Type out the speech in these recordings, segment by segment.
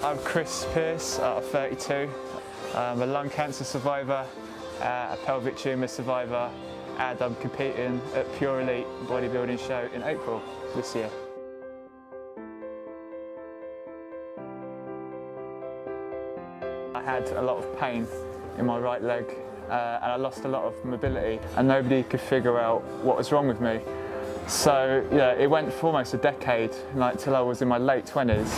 I'm Chris Pearce, 32. I'm a lung cancer survivor, a pelvic tumour survivor, and I'm competing at Pure Elite bodybuilding show in April this year. I had a lot of pain in my right leg and I lost a lot of mobility and nobody could figure out what was wrong with me. So yeah, it went for almost a decade, like till I was in my late 20s,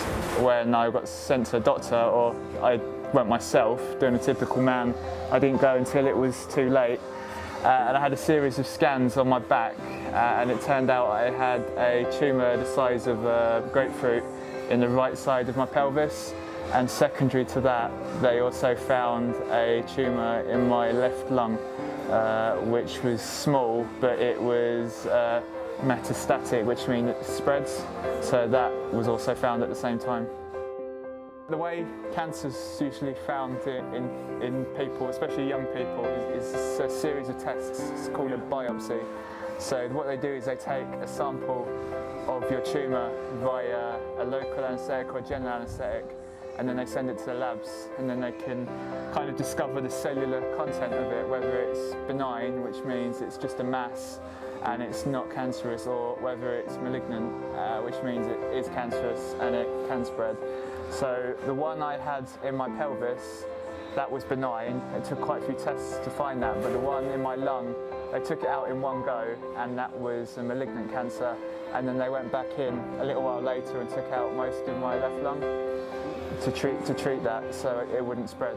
when I got sent to a doctor, or I went myself, doing a typical man. I didn't go until it was too late, and I had a series of scans on my back, and it turned out I had a tumour the size of a grapefruit in the right side of my pelvis, and secondary to that, they also found a tumour in my left lung, which was small, but it was metastatic, which means it spreads, so that was also found at the same time. The way cancer's usually found in people, especially young people, is a series of tests. It's called a biopsy. So what they do is they take a sample of your tumour via a local anaesthetic or a general anaesthetic, and then they send it to the labs, and then they can kind of discover the cellular content of it, whether it's benign, which means it's just a mass and it's not cancerous, or whether it's malignant, which means it is cancerous and it can spread. So the one I had in my pelvis, that was benign. It took quite a few tests to find that, but the one in my lung, they took it out in one go, and that was a malignant cancer. And then they went back in a little while later and took out most of my left lung to treat that so it wouldn't spread.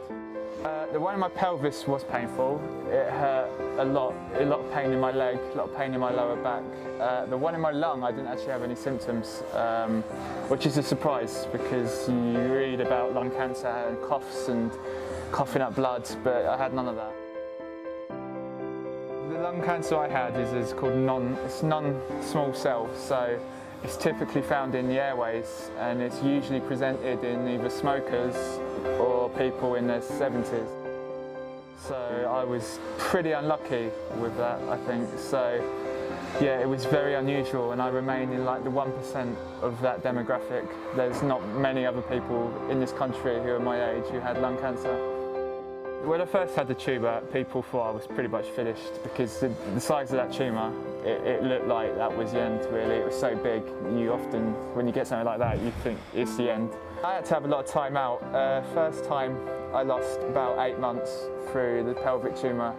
The one in my pelvis was painful. It hurt a lot of pain in my leg, a lot of pain in my lower back. The one in my lung, I didn't actually have any symptoms, which is a surprise because you read about lung cancer and coughs and coughing up blood, but I had none of that. The lung cancer I had is called non-small cell, so it's typically found in the airways, and it's usually presented in either smokers or people in their 70s. So I was pretty unlucky with that, I think. So yeah, it was very unusual, and I remain in like the 1% of that demographic. There's not many other people in this country who are my age who had lung cancer. When I first had the tumour, people thought I was pretty much finished because the size of that tumour, it looked like that was the end, really. It was so big. You often, when you get something like that, you think it's the end. I had to have a lot of time out. First time, I lost about 8 months through the pelvic tumour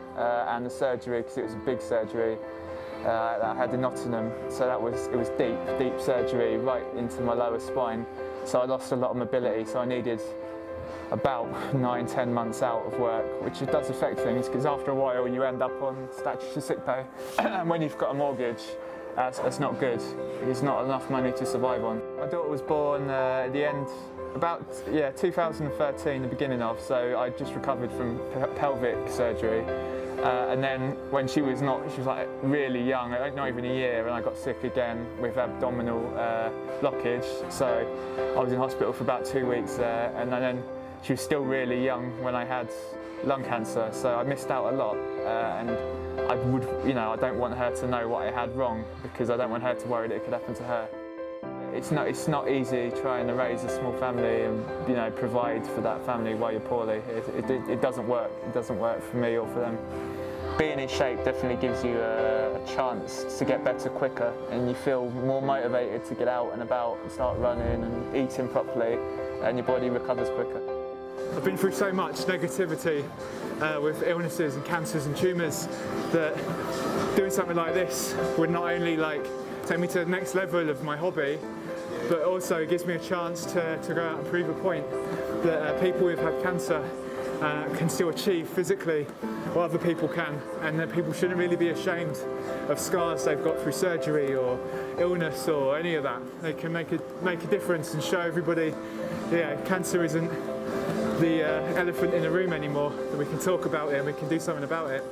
and the surgery, because it was a big surgery. I had in Nottingham, so it was deep surgery right into my lower spine. So I lost a lot of mobility, so I needed about 9–10 months out of work, which it does affect things, because after a while you end up on statutory sick pay, and when you've got a mortgage, that's not good. There's not enough money to survive on. My daughter was born at the end, about 2013, the beginning of, so I just recovered from pelvic surgery. And then when she was like really young, not even a year, and I got sick again with abdominal blockage. So I was in hospital for about 2 weeks there, and then she was still really young when I had lung cancer, so I missed out a lot. And I don't want her to know what I had wrong, because I don't want her to worry that it could happen to her. It's not easy trying to raise a small family and provide for that family while you're poorly. It doesn't work. It doesn't work for me or for them. Being in shape definitely gives you a chance to get better quicker, and you feel more motivated to get out and about and start running and eating properly, and your body recovers quicker. I've been through so much negativity with illnesses and cancers and tumours that doing something like this would not only take me to the next level of my hobby, but also gives me a chance to go out and prove a point that people who've had cancer can still achieve physically what other people can, and that people shouldn't really be ashamed of scars they've got through surgery or illness or any of that. They can make a difference and show everybody, cancer isn't the elephant in the room anymore, that we can talk about it and we can do something about it.